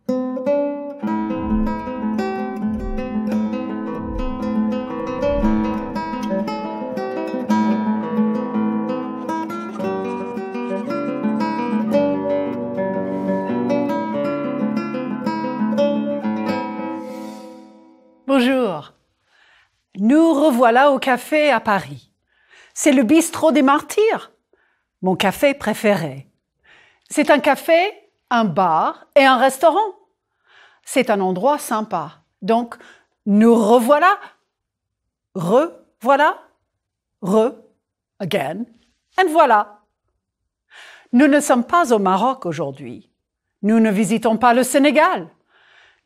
Bonjour. Nous revoilà au café à Paris. C'est le bistrot des Martyrs, mon café préféré. C'est un café, un bar et un restaurant. C'est un endroit sympa. Donc, nous revoilà. Revoilà. Again. And voilà. Nous ne sommes pas au Maroc aujourd'hui. Nous ne visitons pas le Sénégal.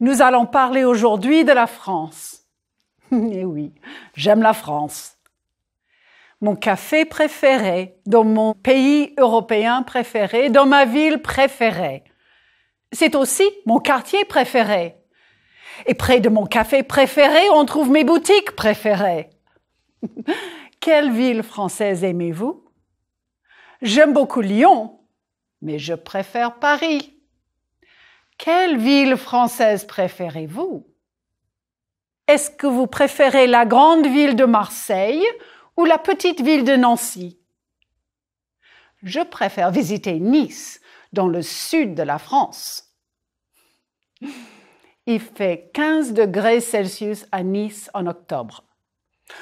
Nous allons parler aujourd'hui de la France. Eh oui, j'aime la France. Mon café préféré, dans mon pays européen préféré, dans ma ville préférée. C'est aussi mon quartier préféré. Et près de mon café préféré, on trouve mes boutiques préférées. Quelle ville française aimez-vous? J'aime beaucoup Lyon, mais je préfère Paris. Quelle ville française préférez-vous? Est-ce que vous préférez la grande ville de Marseille ou la petite ville de Nancy? Je préfère visiter Nice, dans le sud de la France. Il fait 15 degrés Celsius à Nice en octobre.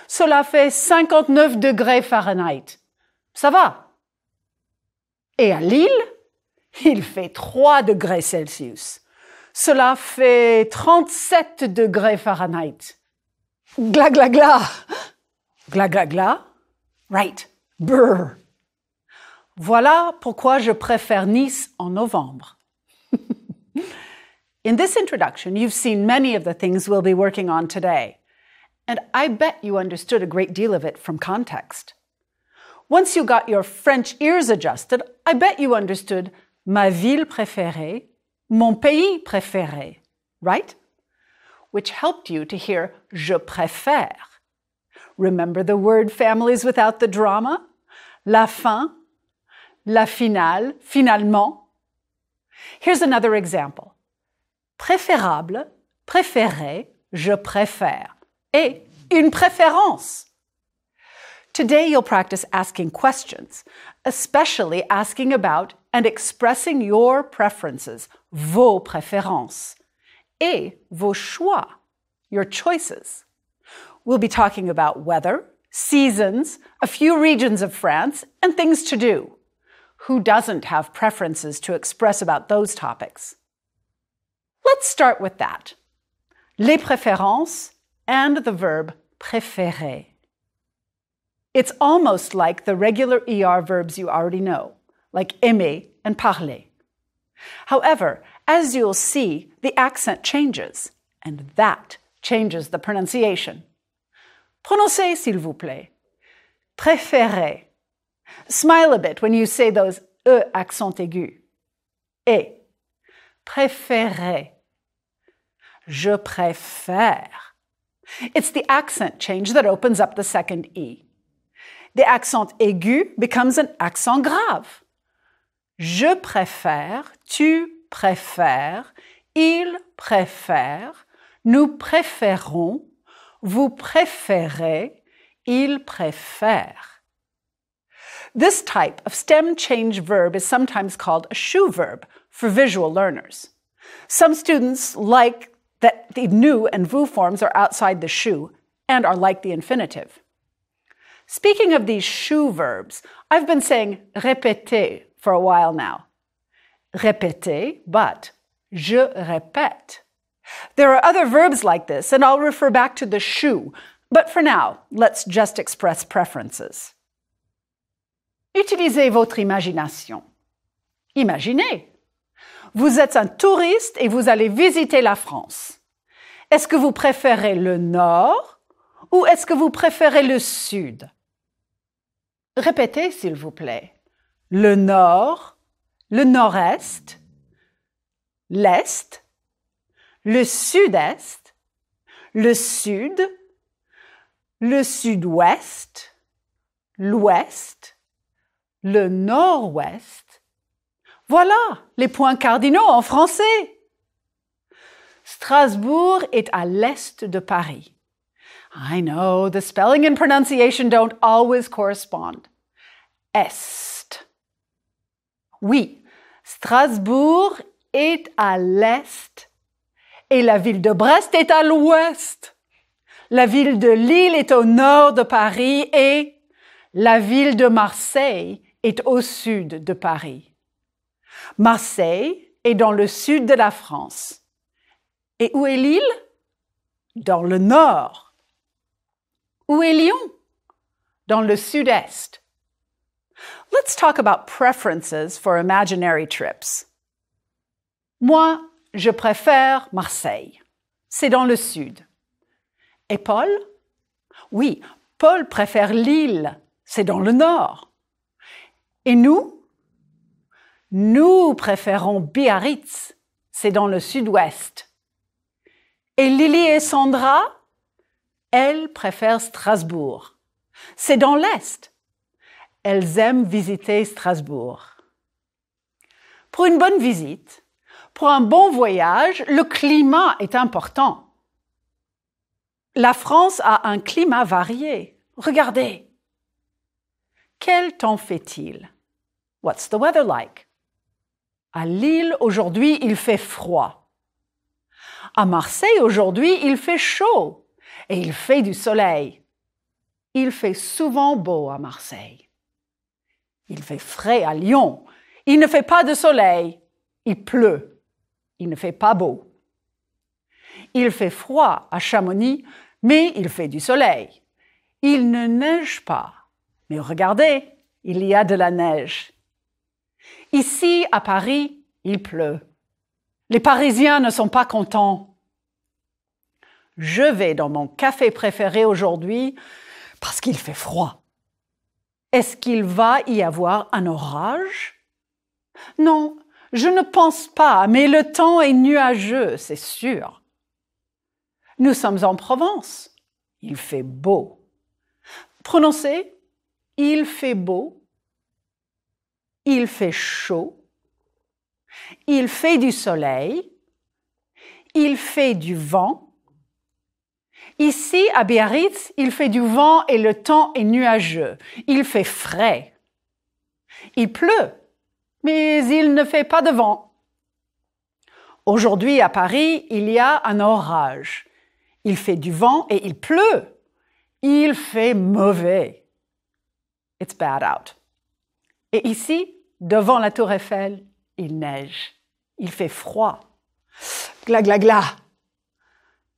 Cela fait 59 degrés Fahrenheit. Ça va. Et à Lille, il fait 3 degrés Celsius. Cela fait 37 degrés Fahrenheit. Gla gla gla. Gla gla gla. Right. Brr. Voilà pourquoi je préfère Nice en novembre. In this introduction, you've seen many of the things we'll be working on today. And I bet you understood a great deal of it from context. Once you got your French ears adjusted, I bet you understood ma ville préférée, mon pays préféré, right? Which helped you to hear je préfère. Remember the word families without the drama? La fin, la finale, finalement. Here's another example. Préférable, préféré, je préfère. Et une préférence. Today you'll practice asking questions, especially asking about and expressing your preferences, vos préférences, et vos choix, your choices. We'll be talking about weather, seasons, a few regions of France, and things to do. Who doesn't have preferences to express about those topics? Let's start with that. Les préférences and the verb préférer. It's almost like the regular ER verbs you already know, like aimer and parler. However, as you'll see, the accent changes, and that changes the pronunciation. Prononcez, s'il vous plaît. Préférer. Smile a bit when you say those E accent aigu. Et. Préférer. Je préfère. It's the accent change that opens up the second E. The accent aigu becomes an accent grave. Je préfère, tu préfères, il préfère, nous préférons, vous préférez, il préfère. This type of stem change verb is sometimes called a shoe verb for visual learners. Some students like that the nous and vous forms are outside the shoe and are like the infinitive. Speaking of these shoe verbs, I've been saying répéter for a while now. Répéter, but je répète. There are other verbs like this, and I'll refer back to the shoe, but for now, let's just express preferences. Utilisez votre imagination. Imaginez. Vous êtes un touriste et vous allez visiter la France. Est-ce que vous préférez le nord ou est-ce que vous préférez le sud? Répétez, s'il vous plaît. Le nord, le nord-est, l'est, le sud-est, le sud, le sud-ouest, l'ouest, le nord-ouest. Voilà les points cardinaux en français. Strasbourg est à l'est de Paris. I know, the spelling and pronunciation don't always correspond. Est. Oui, Strasbourg est à l'est et la ville de Brest est à l'ouest. La ville de Lille est au nord de Paris et la ville de Marseille est au sud de Paris. Marseille est dans le sud de la France. Et où est Lille? Dans le nord. Où est Lyon? Dans le sud-est. Let's talk about preferences for imaginary trips. Moi, je préfère Marseille. C'est dans le sud. Et Paul? Oui, Paul préfère Lille. C'est dans le nord. Et nous? Nous préférons Biarritz. C'est dans le sud-ouest. Et Lily et Sandra? Elles préfèrent Strasbourg. C'est dans l'est. Elles aiment visiter Strasbourg. Pour une bonne visite, pour un bon voyage, le climat est important. La France a un climat varié. Regardez. Quel temps fait-il? What's the weather like? À Lille, aujourd'hui, il fait froid. À Marseille, aujourd'hui, il fait chaud et il fait du soleil. Il fait souvent beau à Marseille. Il fait frais à Lyon. Il ne fait pas de soleil. Il pleut. Il ne fait pas beau. Il fait froid à Chamonix, mais il fait du soleil. Il ne neige pas. Mais regardez, il y a de la neige. Ici, à Paris, il pleut. Les Parisiens ne sont pas contents. Je vais dans mon café préféré aujourd'hui parce qu'il fait froid. Est-ce qu'il va y avoir un orage? Non, je ne pense pas, mais le temps est nuageux, c'est sûr. Nous sommes en Provence. Il fait beau. Prononcez, il fait beau. Il fait chaud. Il fait du soleil. Il fait du vent. Ici, à Biarritz, il fait du vent et le temps est nuageux. Il fait frais. Il pleut, mais il ne fait pas de vent. Aujourd'hui, à Paris, il y a un orage. Il fait du vent et il pleut. Il fait mauvais. It's bad out. Et ici, devant la Tour Eiffel, il neige. Il fait froid. Gla, gla, gla.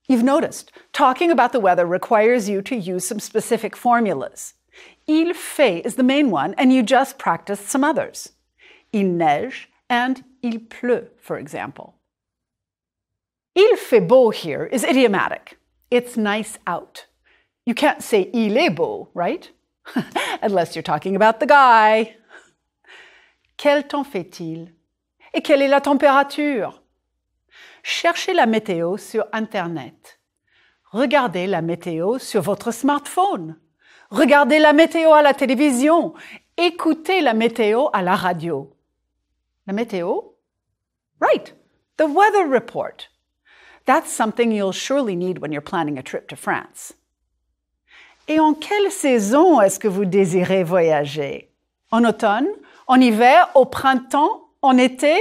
You've noticed, talking about the weather requires you to use some specific formulas. Il fait is the main one, and you just practiced some others. Il neige and il pleut, for example. Il fait beau here is idiomatic. It's nice out. You can't say il est beau, right? Unless you're talking about the guy. Quel temps fait-il? Et quelle est la température? Cherchez la météo sur Internet. Regardez la météo sur votre smartphone. Regardez la météo à la télévision. Écoutez la météo à la radio. La météo? Right, the weather report. That's something you'll surely need when you're planning a trip to France. Et en quelle saison est-ce que vous désirez voyager? En automne? En hiver? Au printemps? En été?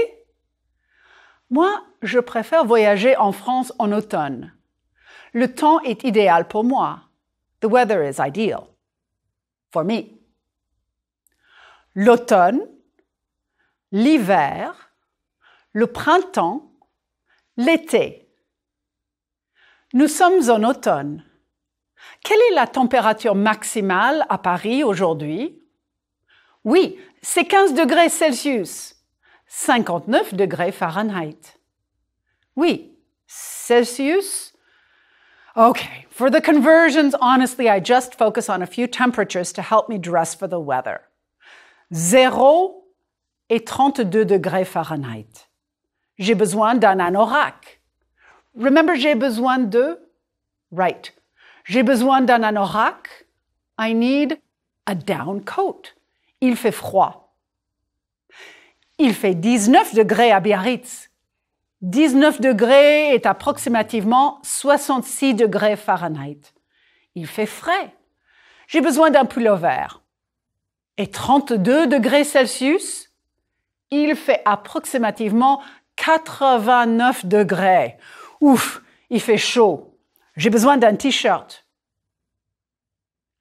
Moi, je préfère voyager en France en automne. Le temps est idéal pour moi. The weather is ideal. For me. L'automne, l'hiver, le printemps, l'été. Nous sommes en automne. Quelle est la température maximale à Paris aujourd'hui? Oui, c'est 15 degrés Celsius, 59 degrés Fahrenheit. Oui, Celsius? Okay, for the conversions, honestly, I just focus on a few temperatures to help me dress for the weather. 0 et 32 degrés Fahrenheit. J'ai besoin d'un anorak. Remember, j'ai besoin de? Right. J'ai besoin d'un anorak. I need a down coat. Il fait froid. Il fait 19 degrés à Biarritz. 19 degrés est approximativement 66 degrés Fahrenheit. Il fait frais. J'ai besoin d'un pullover. Et 32 degrés Celsius? Il fait approximativement 89 degrés. Ouf, il fait chaud. J'ai besoin d'un t-shirt.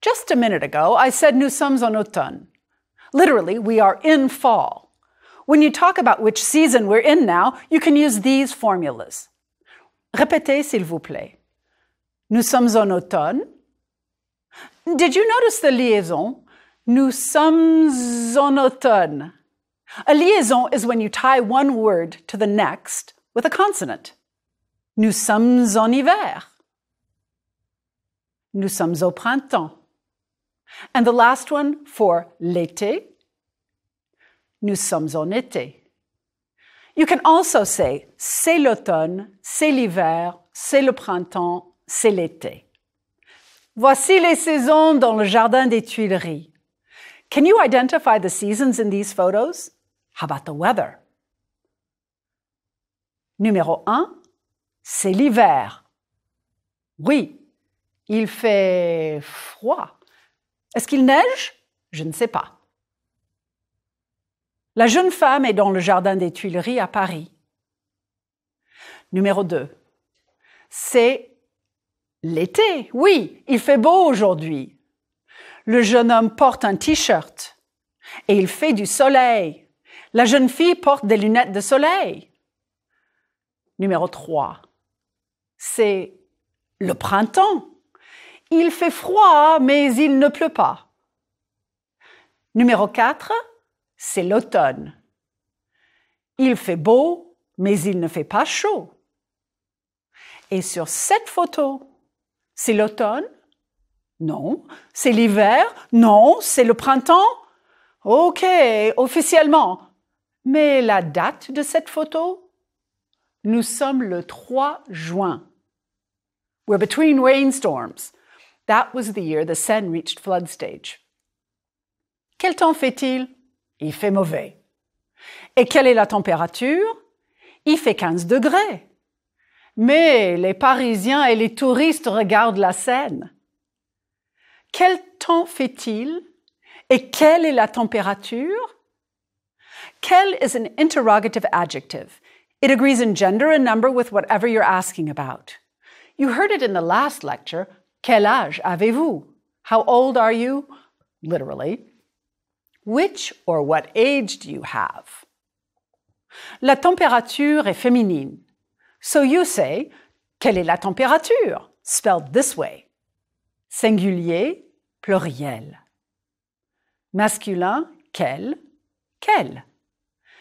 Just a minute ago, I said nous sommes en automne. Literally, we are in fall. When you talk about which season we're in now, you can use these formulas. Répétez, s'il vous plaît. Nous sommes en automne. Did you notice the liaison? Nous sommes en automne. A liaison is when you tie one word to the next with a consonant. Nous sommes en hiver. Nous sommes au printemps. And the last one for l'été. Nous sommes en été. You can also say c'est l'automne, c'est l'hiver, c'est le printemps, c'est l'été. Voici les saisons dans le jardin des Tuileries. Can you identify the seasons in these photos? How about the weather? Numéro 1, c'est l'hiver. Oui, il fait froid. Est-ce qu'il neige? Je ne sais pas. La jeune femme est dans le jardin des Tuileries à Paris. Numéro 2. C'est l'été. Oui, il fait beau aujourd'hui. Le jeune homme porte un t-shirt et il fait du soleil. La jeune fille porte des lunettes de soleil. Numéro 3. C'est le printemps. Il fait froid, mais il ne pleut pas. Numéro 4. C'est l'automne. Il fait beau, mais il ne fait pas chaud. Et sur cette photo, c'est l'automne? Non. C'est l'hiver? Non. C'est le printemps? OK, officiellement. Mais la date de cette photo? Nous sommes le 3 juin. We're between rainstorms. That was the year the Seine reached flood stage. Quel temps fait-il? Il fait mauvais. Et quelle est la température? Il fait 15 degrés. Mais les Parisiens et les touristes regardent la Seine. Quel temps fait-il? Et quelle est la température? Quel is an interrogative adjective. It agrees in gender and number with whatever you're asking about. You heard it in the last lecture. Quel âge avez-vous? How old are you? Literally. Which or what age do you have? La température est féminine. So you say, quelle est la température? Spelled this way. Singulier, pluriel. Masculin, quel, quelle.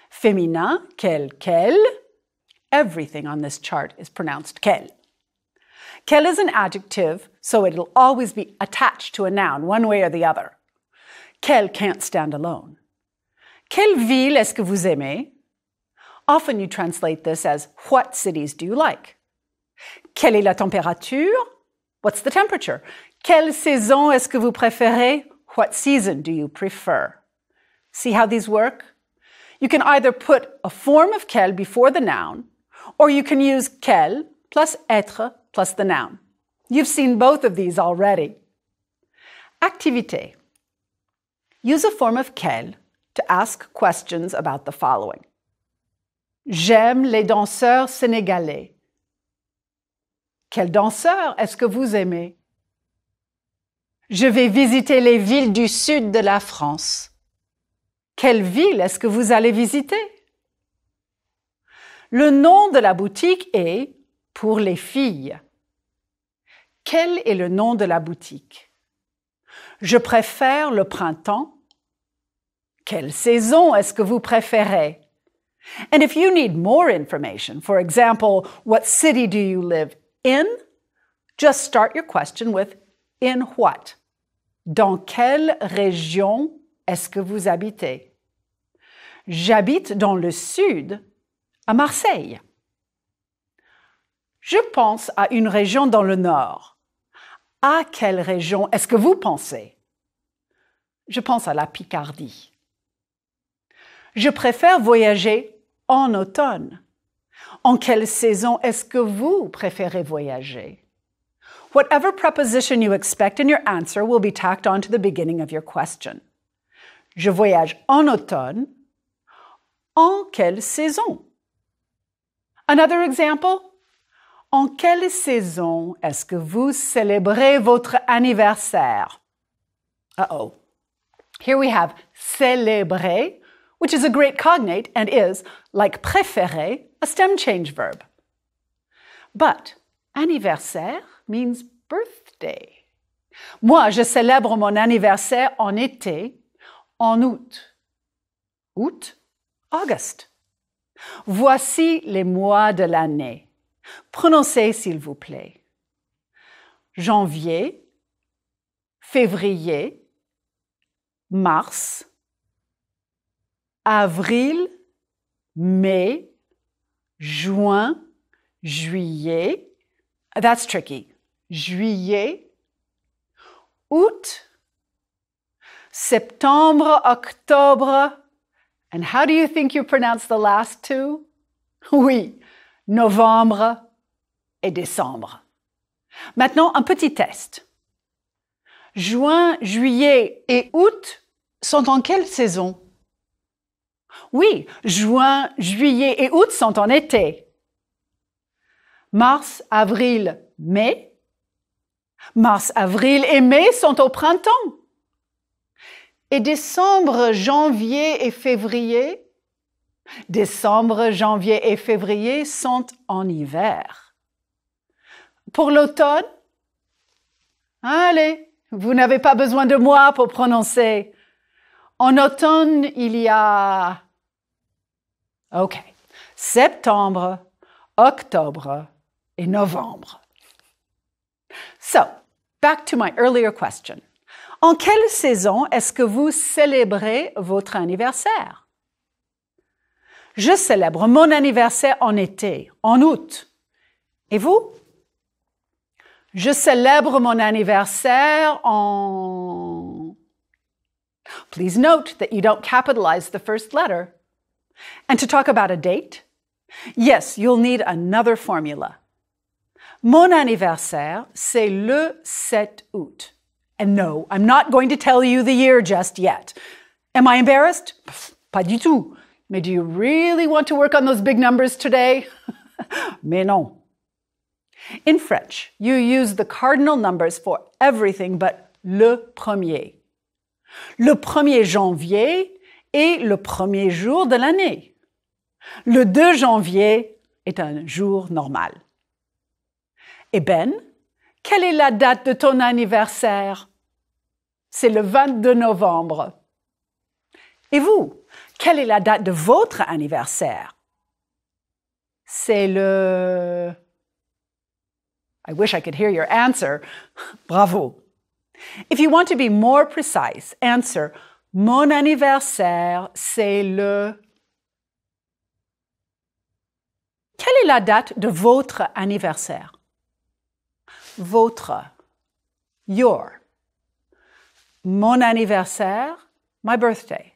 Féminin, quelle. Everything on this chart is pronounced quelle. Quelle is an adjective, so it'll always be attached to a noun, one way or the other. Quelle can't stand alone. Quelle ville est-ce que vous aimez? Often you translate this as, what cities do you like? Quelle est la température? What's the temperature? Quelle saison est-ce que vous préférez? What season do you prefer? See how these work? You can either put a form of quelle before the noun, or you can use quelle plus être plus the noun. You've seen both of these already. Activité. Use a form of quelle to ask questions about the following. J'aime les danseurs sénégalais. Quel danseur est-ce que vous aimez? Je vais visiter les villes du sud de la France. Quelle ville est-ce que vous allez visiter? Le nom de la boutique est pour les filles. Quel est le nom de la boutique? Je préfère le printemps. Quelle saison est-ce que vous préférez? And if you need more information, for example, what city do you live in? Just start your question with in what? Dans quelle région est-ce que vous habitez? J'habite dans le sud, à Marseille. Je pense à une région dans le nord. À quelle région est-ce que vous pensez? Je pense à la Picardie. Je préfère voyager en automne. En quelle saison est-ce que vous préférez voyager? Whatever preposition you expect in your answer will be tacked on to the beginning of your question. Je voyage en automne. En quelle saison? Another example. En quelle saison est-ce que vous célébrez votre anniversaire? Uh-oh. Here we have célébrer, which is a great cognate and is, like préférer, a stem change verb. But anniversaire means birthday. Moi, je célèbre mon anniversaire en été, en août. Août, August. Voici les mois de l'année. Prononcez, s'il vous plaît. Janvier, février, mars, avril, mai, juin, juillet. That's tricky. Juillet, août, septembre, octobre. And how do you think you pronounce the last two? Oui, novembre et décembre. Maintenant, un petit test. Juin, juillet et août sont en quelle saison? Oui, juin, juillet et août sont en été. Mars, avril, mai. Mars, avril et mai sont au printemps. Et décembre, janvier et février? Décembre, janvier et février sont en hiver. Pour l'automne? Allez, vous n'avez pas besoin de moi pour prononcer. En automne, il y a... OK. Septembre, octobre et novembre. So, back to my earlier question. En quelle saison est-ce que vous célébrez votre anniversaire? Je célèbre mon anniversaire en été, en août. Et vous? Je célèbre mon anniversaire en... Please note that you don't capitalize the first letter. And to talk about a date, yes, you'll need another formula. Mon anniversaire, c'est le 7 août. And no, I'm not going to tell you the year just yet. Am I embarrassed? Pas du tout. Mais do you really want to work on those big numbers today? Mais non. In French, you use the cardinal numbers for everything but le premier. Le 1er janvier est le premier jour de l'année. Le 2 janvier est un jour normal. Et Ben, quelle est la date de ton anniversaire? C'est le 22 novembre. Et vous, quelle est la date de votre anniversaire? C'est le... I wish I could hear your answer. Bravo. If you want to be more precise, answer mon anniversaire, c'est le... Quelle est la date de votre anniversaire? Votre. Your. Mon anniversaire, my birthday.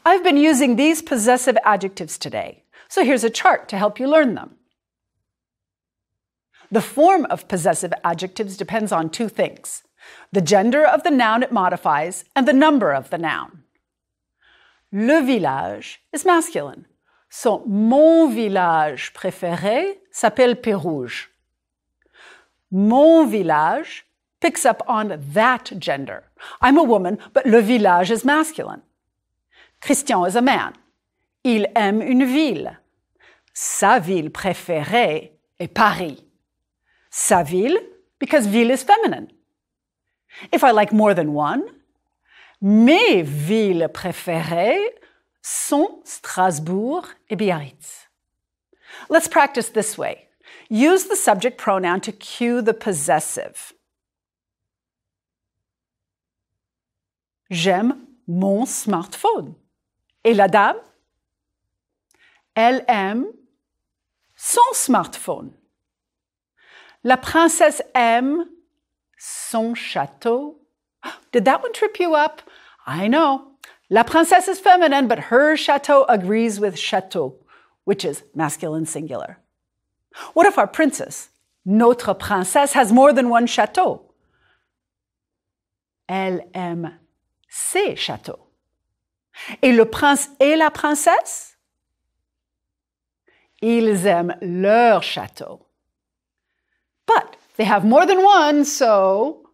I've been using these possessive adjectives today, so here's a chart to help you learn them. The form of possessive adjectives depends on two things: the gender of the noun it modifies and the number of the noun. Le village is masculine, so mon village préféré s'appelle Pérouge. Mon village picks up on that gender. I'm a woman, but le village is masculine. Christian is a man. Il aime une ville. Sa ville préférée est Paris. Sa ville, because ville is feminine. If I like more than one, mes villes préférées sont Strasbourg et Biarritz. Let's practice this way. Use the subject pronoun to cue the possessive. J'aime mon smartphone. Et la dame? Elle aime son smartphone. La princesse aime son château. Did that one trip you up? I know. La princesse is feminine, but her château agrees with château. which is masculine singular. What if our princess, notre princesse, has more than one château? Elle aime ses châteaux. Et le prince et la princesse? Ils aiment leur château. But they have more than one, so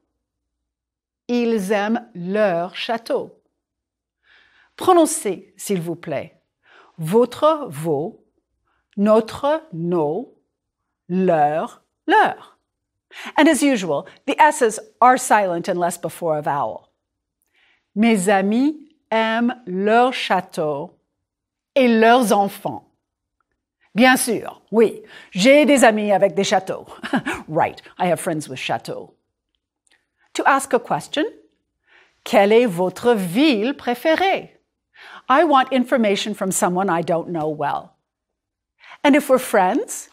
ils aiment leur château. Prononcez, s'il vous plaît, votre, vos, notre, nos, leur, leur. And as usual, the S's are silent unless before a vowel. Mes amis aiment leur château et leurs enfants. Bien sûr, oui, j'ai des amis avec des châteaux. Right, I have friends with châteaux. To ask a question, quelle est votre ville préférée? I want information from someone I don't know well. And if we're friends,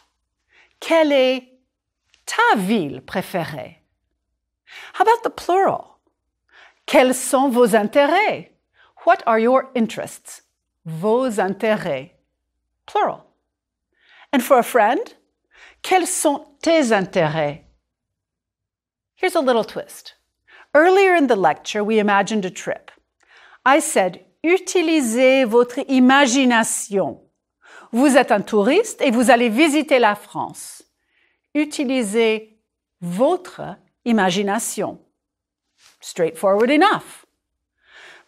quelle est ta ville préférée? How about the plural? Quels sont vos intérêts? What are your interests? Vos intérêts. Plural. And for a friend, quels sont tes intérêts? Here's a little twist. Earlier in the lecture, we imagined a trip. I said, utilisez votre imagination. Vous êtes un touriste et vous allez visiter la France. Utilisez votre imagination. Straightforward enough.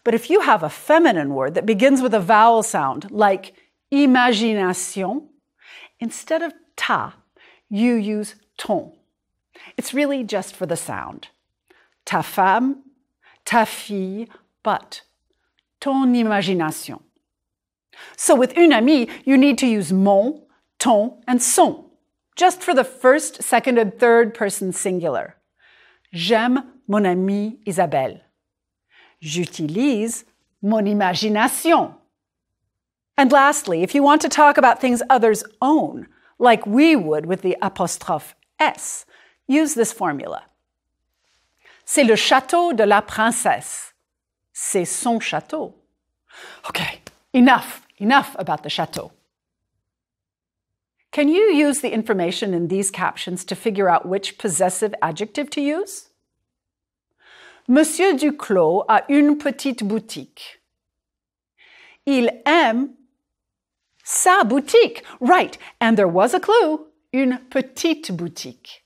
But if you have a feminine word that begins with a vowel sound, like imagination, instead of ta, you use ton. It's really just for the sound. Ta femme, ta fille, but ton imagination. So with une amie, you need to use mon, ton, and son, just for the first, second, and third person singular. J'aime mon amie Isabelle. J'utilise mon imagination. And lastly, if you want to talk about things others own, like we would with the apostrophe S, use this formula. C'est le château de la princesse. C'est son château. Okay, enough about the château. Can you use the information in these captions to figure out which possessive adjective to use? Monsieur Duclos a une petite boutique. Il aime sa boutique. Right, and there was a clue. Une petite boutique.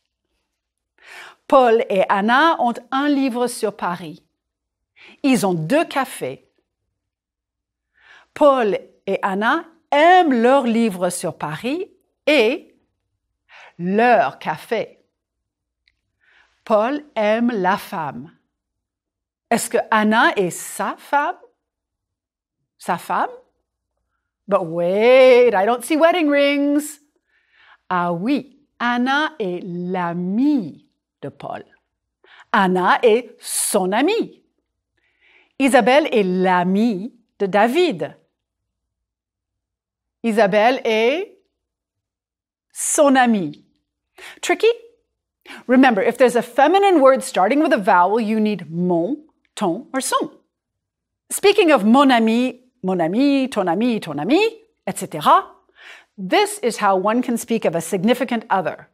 Paul et Anna ont un livre sur Paris. Ils ont 2 cafés. Paul et Anna aiment leur livre sur Paris et leur café. Paul aime la femme. Est-ce que Anna est sa femme? Sa femme? But wait, I don't see wedding rings. Ah oui, Anna est l'amie de Paul. Anna est son amie. Isabelle est l'amie de David. Isabelle est son amie. Tricky? Remember, if there's a feminine word starting with a vowel, you need mon, ton, or son. Speaking of mon ami, ton ami, etc., this is how one can speak of a significant other.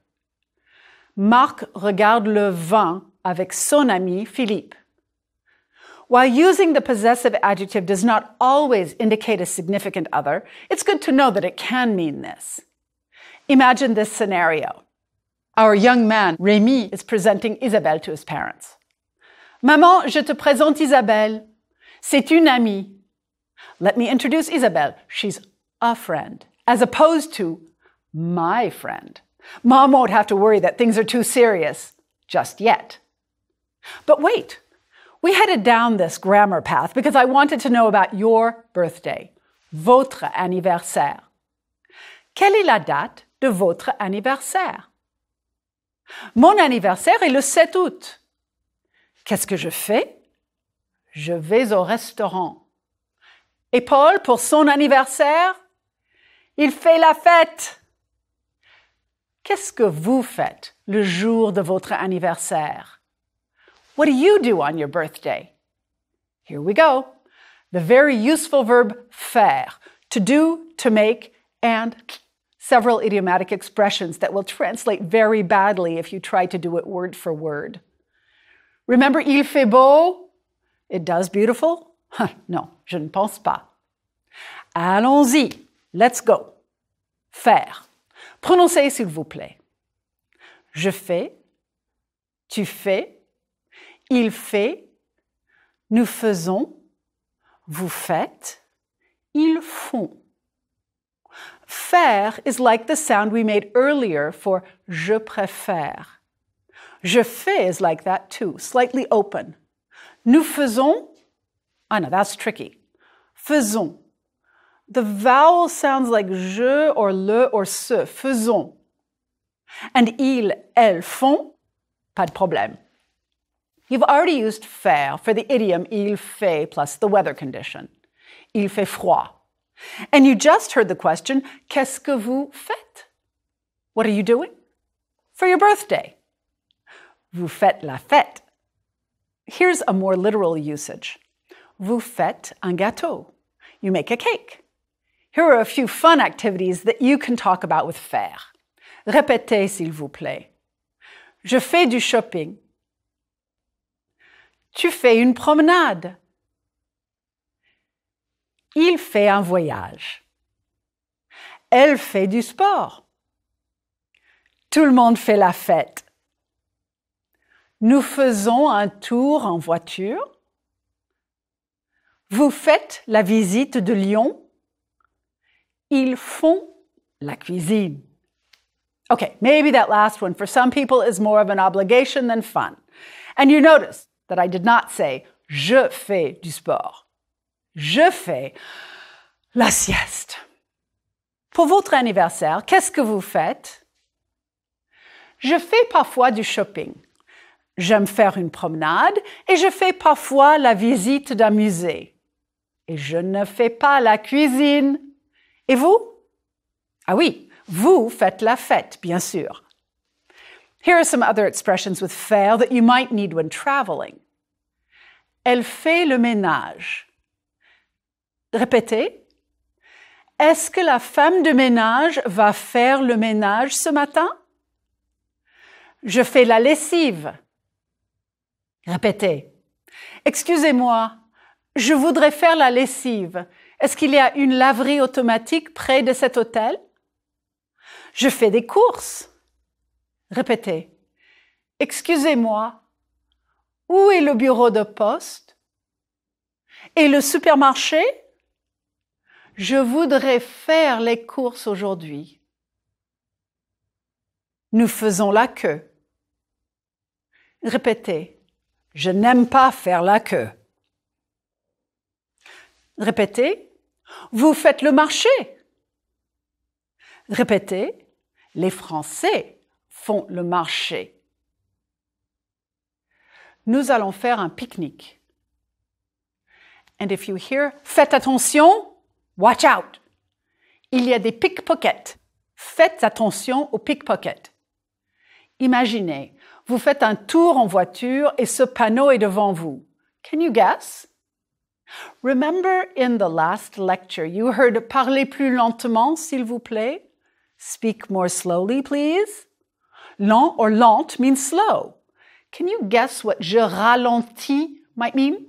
Marc regarde le vin avec son ami Philippe. While using the possessive adjective does not always indicate a significant other, it's good to know that it can mean this. Imagine this scenario. Our young man, Rémi, is presenting Isabelle to his parents. Maman, je te présente Isabelle. C'est une amie. Let me introduce Isabelle. She's a friend, as opposed to my friend. Mom won't have to worry that things are too serious just yet. But wait, we headed down this grammar path because I wanted to know about your birthday, votre anniversaire. Quelle est la date de votre anniversaire? Mon anniversaire est le 7 août. Qu'est-ce que je fais? Je vais au restaurant. Et Paul, pour son anniversaire, il fait la fête. Qu'est-ce que vous faites le jour de votre anniversaire? What do you do on your birthday? Here we go. The very useful verb faire, to do, to make, and several idiomatic expressions that will translate very badly if you try to do it word for word. Remember il fait beau? It does beautiful? Non, je ne pense pas. Allons-y. Let's go. Faire. Prononcez s'il vous plaît. Je fais, tu fais, il fait, nous faisons, vous faites, ils font. Faire is like the sound we made earlier for je préfère. Je fais is like that too, slightly open. Nous faisons, I know, that's tricky. Faisons. The vowel sounds like je or le or ce. Faisons. And ils, elles font, pas de problème. You've already used faire for the idiom il fait plus the weather condition. Il fait froid. And you just heard the question, qu'est-ce que vous faites? What are you doing? For your birthday. Vous faites la fête. Here's a more literal usage. Vous faites un gâteau. You make a cake. Here are a few fun activities that you can talk about with faire. Répétez, s'il vous plaît. Je fais du shopping. Tu fais une promenade. Il fait un voyage. Elle fait du sport. Tout le monde fait la fête. Nous faisons un tour en voiture. Vous faites la visite de Lyon. Ils font la cuisine. Okay, maybe that last one for some people is more of an obligation than fun. And you notice that I did not say je fais du sport. Je fais la sieste. Pour votre anniversaire, qu'est-ce que vous faites? Je fais parfois du shopping. J'aime faire une promenade et je fais parfois la visite d'un musée. Et je ne fais pas la cuisine. Et vous? Ah oui, vous faites la fête, bien sûr. Here are some other expressions with faire that you might need when traveling. Elle fait le ménage. Répétez. Est-ce que la femme de ménage va faire le ménage ce matin? Je fais la lessive. Répétez. Excusez-moi, je voudrais faire la lessive. Est-ce qu'il y a une laverie automatique près de cet hôtel? Je fais des courses. Répétez. Excusez-moi, où est le bureau de poste? Et le supermarché? Je voudrais faire les courses aujourd'hui. Nous faisons la queue. Répétez. Je n'aime pas faire la queue. Répétez. Vous faites le marché. Répétez. Les Français font le marché. Nous allons faire un pique-nique. And if you hear, faites attention, watch out. Il y a des pickpockets. Faites attention aux pickpockets. Imaginez, vous faites un tour en voiture et ce panneau est devant vous. Can you guess? Remember in the last lecture, you heard parler plus lentement, s'il vous plaît? Speak more slowly, please. Lent or lente means slow. Can you guess what je ralentis might mean?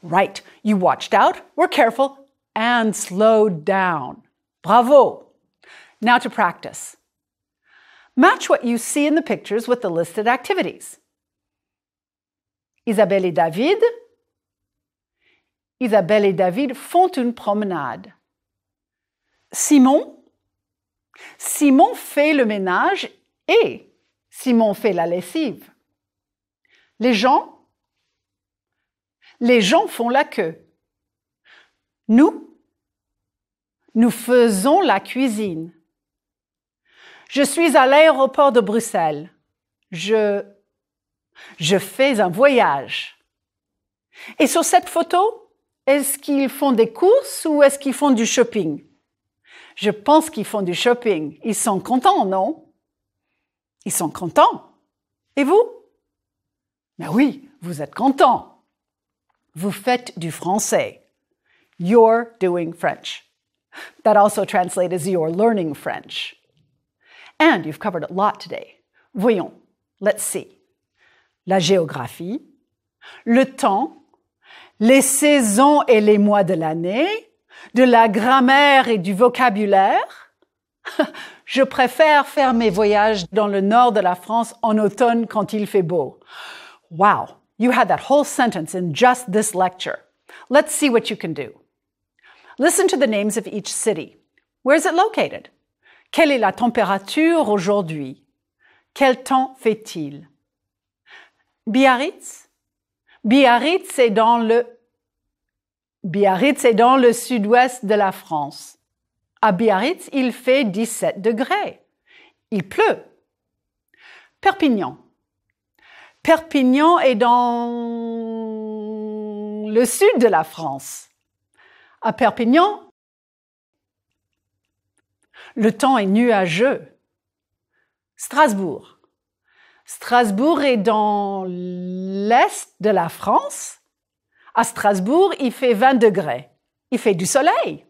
Right, you watched out, were careful, and slowed down. Bravo! Now to practice. Match what you see in the pictures with the listed activities. Isabelle et David font une promenade. Simon fait le ménage et Simon fait la lessive. Les gens font la queue. Nous faisons la cuisine. Je suis à l'aéroport de Bruxelles. Je fais un voyage. Et sur cette photo, est-ce qu'ils font des courses ou est-ce qu'ils font du shopping? Je pense qu'ils font du shopping. Ils sont contents, non? Ils sont contents. Et vous? Ben oui, vous êtes contents. Vous faites du français. You're doing French. That also translates as you're learning French. And you've covered a lot today. Voyons, let's see. La géographie, le temps, les saisons et les mois de l'année, de la grammaire et du vocabulaire. Je préfère faire mes voyages dans le nord de la France en automne quand il fait beau. Wow, you had that whole sentence in just this lecture. Let's see what you can do. Listen to the names of each city. Where is it located? Quelle est la température aujourd'hui? Quel temps fait-il? Biarritz? Biarritz est dans le sud-ouest de la France. À Biarritz, il fait 17 degrés. Il pleut. Perpignan. Perpignan est dans le sud de la France. À Perpignan, le temps est nuageux. Strasbourg. Strasbourg est dans l'est de la France. À Strasbourg, il fait 20 degrés. Il fait du soleil.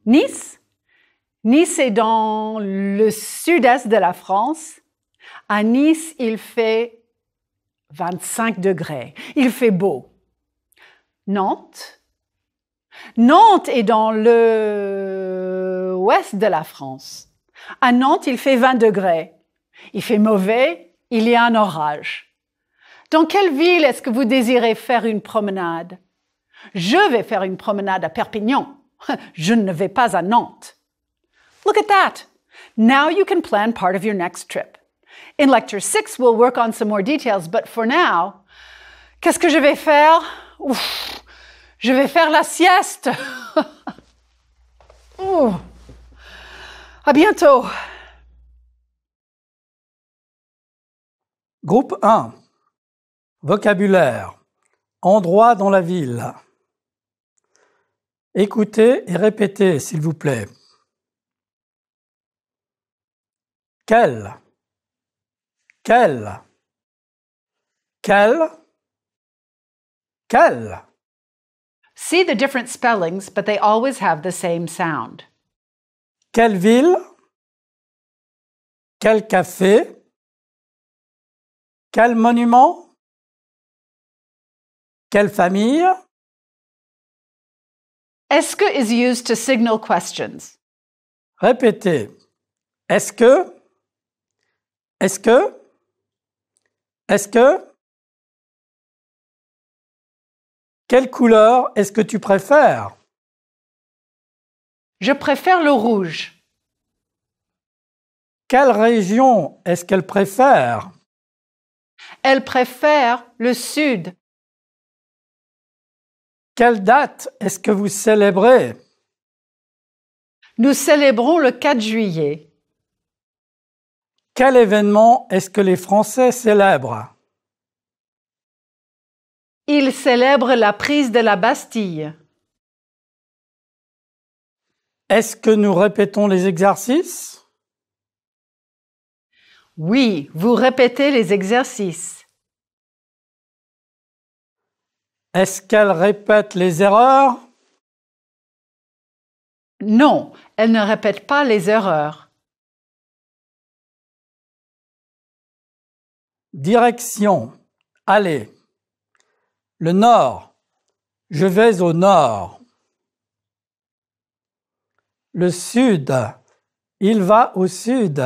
Nice. Nice est dans le sud-est de la France. À Nice, il fait 25 degrés. Il fait beau. Nantes. Nantes est dans l'ouest de la France. À Nantes, il fait 20 degrés. Il fait mauvais, il y a un orage. Dans quelle ville est-ce que vous désirez faire une promenade? Je vais faire une promenade à Perpignan. Je ne vais pas à Nantes. Look at that. Now you can plan part of your next trip. In Lecture 6, we'll work on some more details, but for now, qu'est-ce que je vais faire? Ouf, je vais faire la sieste. À bientôt. Groupe 1. Vocabulaire. Endroit dans la ville. Écoutez et répétez, s'il vous plaît. Quel. Quel. Quel. Quel. See the different spellings, but they always have the same sound. Quelle ville? Quel café? Quel monument? Quelle famille? Est-ce que is used to signal questions. Répétez. Est-ce que? Est-ce que? Est-ce que? Quelle couleur est-ce que tu préfères? Je préfère le rouge. Quelle région est-ce qu'elle préfère? Elle préfère le sud. Quelle date est-ce que vous célébrez? Nous célébrons le 4 juillet. Quel événement est-ce que les Français célèbrent? Ils célèbrent la prise de la Bastille. Est-ce que nous répétons les exercices? Oui, vous répétez les exercices. Est-ce qu'elle répète les erreurs? Non, elle ne répète pas les erreurs. Direction. Allez. Le nord. Je vais au nord. Le sud. Il va au sud.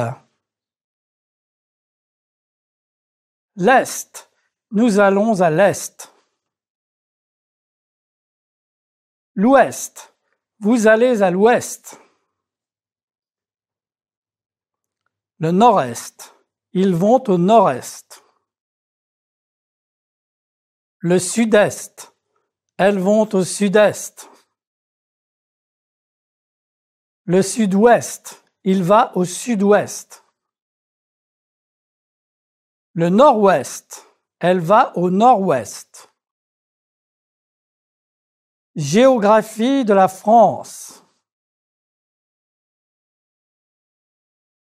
L'est. Nous allons à l'est. L'ouest. Vous allez à l'ouest. Le nord-est. Ils vont au nord-est. Le sud-est. Elles vont au sud-est. Le sud-ouest. Il va au sud-ouest. Le nord-ouest. Elle va au nord-ouest. Géographie de la France.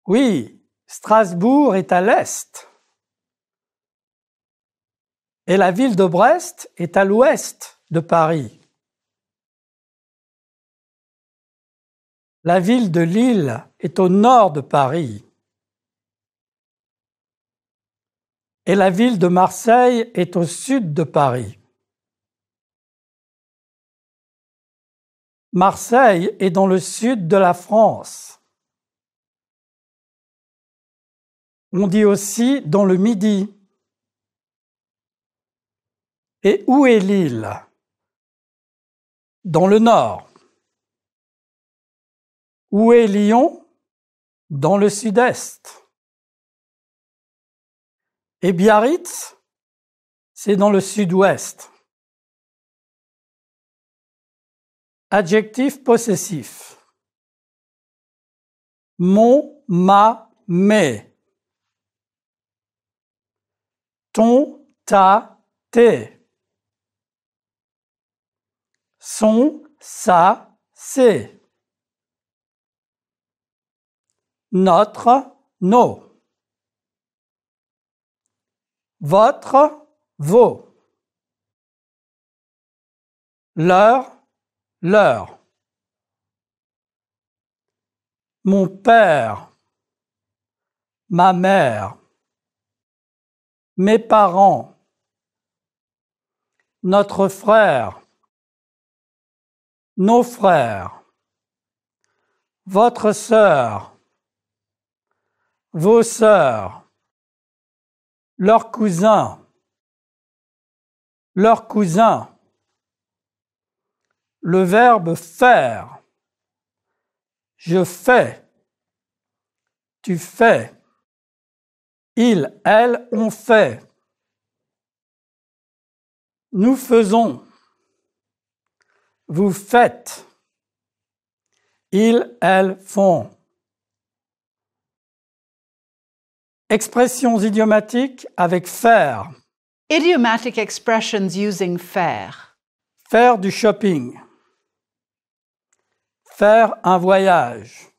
Oui, Strasbourg est à l'est. Et la ville de Brest est à l'ouest de Paris. La ville de Lille est au nord de Paris. Et la ville de Marseille est au sud de Paris. Marseille est dans le sud de la France. On dit aussi dans le Midi. Et où est Lille? Dans le nord. Où est Lyon? Dans le sud-est. Et Biarritz? C'est dans le sud-ouest. Adjectif possessif. Mon, ma, mes. Ton, ta, tes. Son, sa, c'est. Notre, nos. Votre, vos. Leur, leur. Mon père, ma mère. Mes parents. Notre frère. Nos frères. Votre sœur. Vos sœurs. Leurs cousins. Leurs cousins. Le verbe faire. Je fais. Tu fais. Ils, elles, ont fait. Nous faisons. Vous faites. Ils, elles font. Expressions idiomatiques avec faire. Idiomatic expressions using faire. Faire du shopping. Faire un voyage.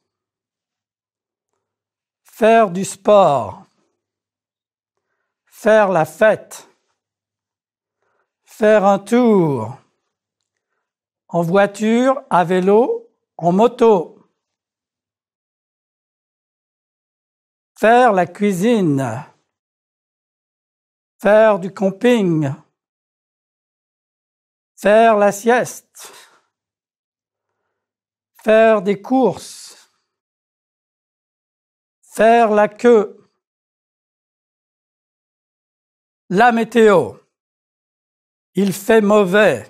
Faire du sport. Faire la fête. Faire un tour. En voiture, à vélo, en moto. Faire la cuisine. Faire du camping. Faire la sieste. Faire des courses. Faire la queue. La météo. Il fait mauvais.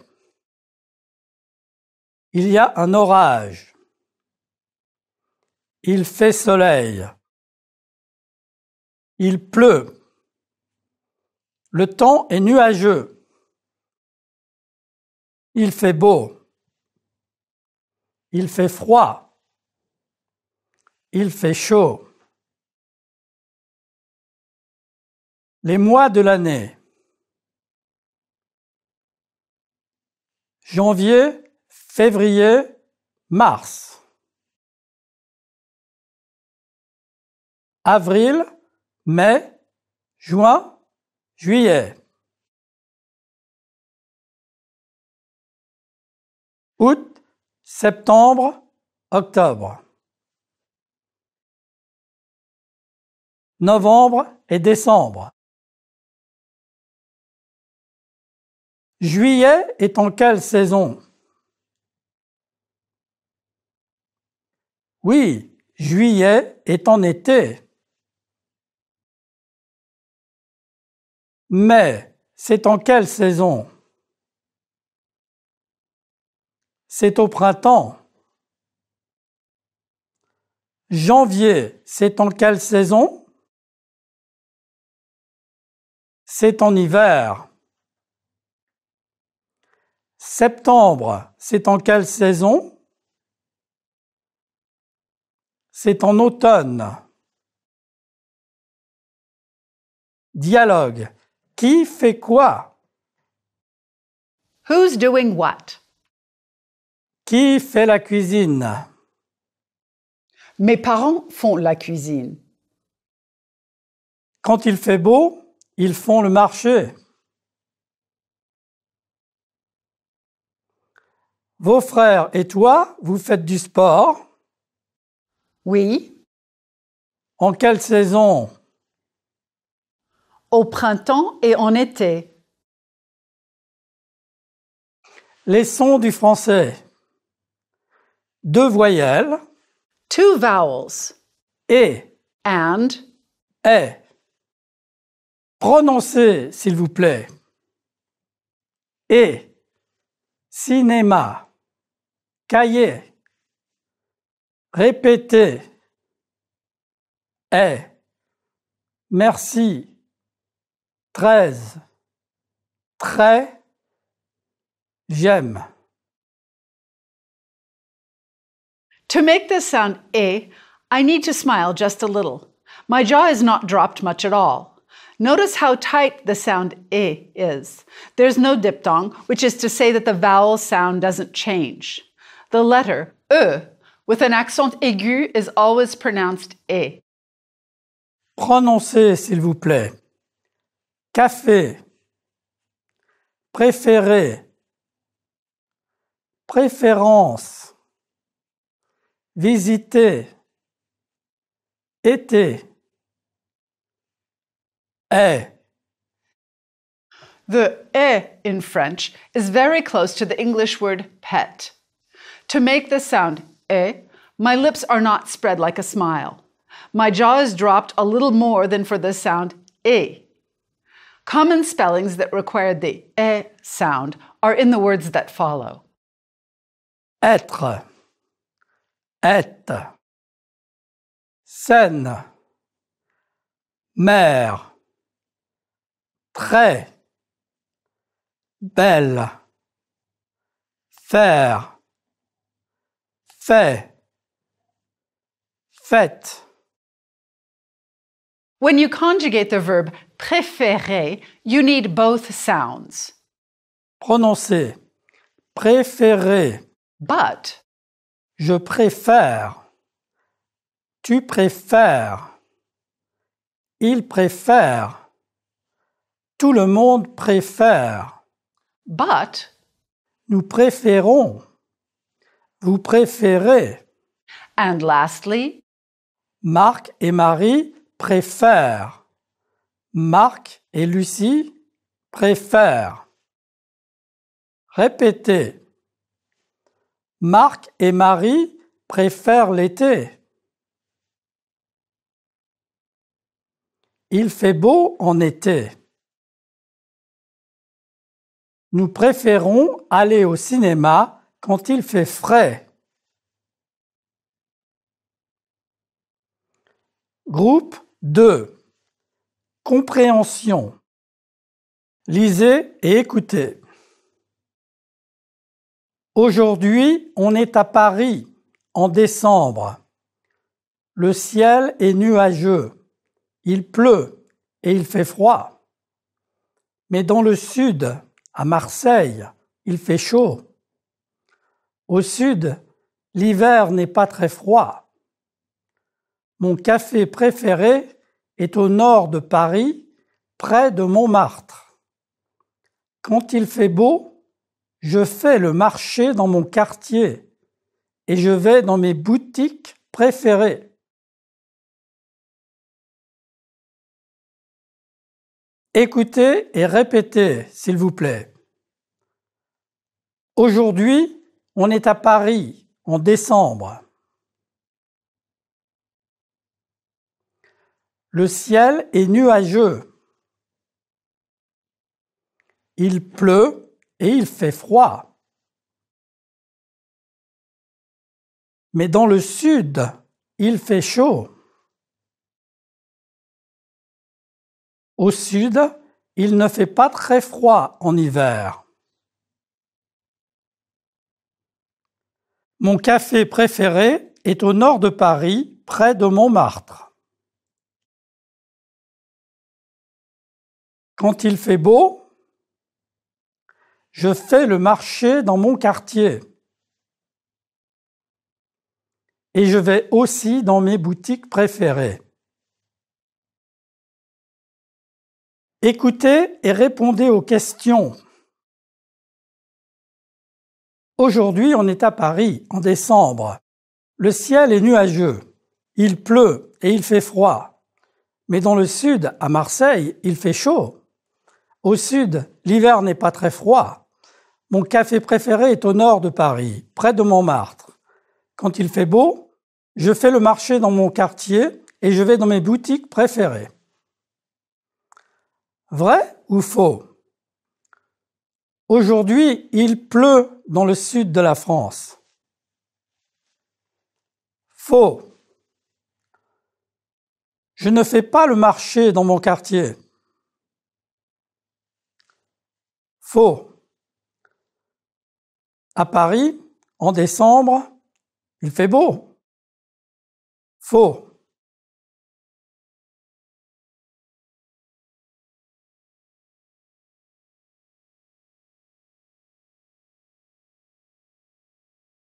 Il y a un orage. Il fait soleil. Il pleut. Le temps est nuageux. Il fait beau. Il fait froid. Il fait chaud. Les mois de l'année. Janvier, février, mars. Avril, mai, juin, juillet. Août, septembre, octobre. Novembre et décembre. Juillet est en quelle saison? Oui, juillet est en été. Mai, c'est en quelle saison? C'est au printemps. Janvier, c'est en quelle saison? C'est en hiver. Septembre, c'est en quelle saison? C'est en automne. Dialogue. Qui fait quoi? Who's doing what? Qui fait la cuisine? Mes parents font la cuisine. Quand il fait beau, ils font le marché. Vos frères et toi, vous faites du sport. Oui. En quelle saison? Au printemps et en été. Les sons du français. 2 voyelles. 2 vowels. Et, And. est. Prononcez, s'il vous plaît. Et, cinéma, cahier. Répétez. Est. Merci. 13. Très. J'aime. To make this sound eh, I need to smile just a little. My jaw is not dropped much at all. Notice how tight the sound eh is. There's no diphthong, which is to say that the vowel sound doesn't change. The letter e with an accent aigu is always pronounced eh. Prononcez, s'il vous plaît. Café. Préféré. Préférence. Visiter. Été. Est. The eh in French is very close to the English word pet. To make the sound eh, my lips are not spread like a smile. My jaw is dropped a little more than for the sound eh. Common spellings that require the eh sound are in the words that follow. Être. Être. Scène. Mère. Très. Belle. Faire. Fait. Fête. When you conjugate the verb préférer, you need both sounds. Prononcez. Préférer. But Je préfère. Tu préfères. Il préfère. Tout le monde préfère. but Nous préférons. Vous préférez. and lastly, Marc et Marie préfèrent. Marc et Lucie préfèrent. Répétez. Marc et Marie préfèrent l'été. Il fait beau en été. Nous préférons aller au cinéma quand il fait frais. Groupe 2. Compréhension. Lisez et écoutez. Aujourd'hui, on est à Paris, en décembre. Le ciel est nuageux. Il pleut et il fait froid. Mais dans le sud, à Marseille, il fait chaud. Au sud, l'hiver n'est pas très froid. Mon café préféré est au nord de Paris, près de Montmartre. Quand il fait beau, je fais le marché dans mon quartier et je vais dans mes boutiques préférées. Écoutez et répétez, s'il vous plaît. Aujourd'hui, on est à Paris, en décembre. Le ciel est nuageux. Il pleut et il fait froid. Mais dans le sud, il fait chaud. Au sud, il ne fait pas très froid en hiver. Mon café préféré est au nord de Paris, près de Montmartre. Quand il fait beau, je fais le marché dans mon quartier. Et je vais aussi dans mes boutiques préférées. Écoutez et répondez aux questions. Aujourd'hui, on est à Paris, en décembre. Le ciel est nuageux. Il pleut et il fait froid. Mais dans le sud, à Marseille, il fait chaud. Au sud, l'hiver n'est pas très froid. Mon café préféré est au nord de Paris, près de Montmartre. Quand il fait beau, je fais le marché dans mon quartier et je vais dans mes boutiques préférées. Vrai ou faux? Aujourd'hui, il pleut dans le sud de la France. Faux. Je ne fais pas le marché dans mon quartier. Faux. À Paris, en décembre, il fait beau. Faux.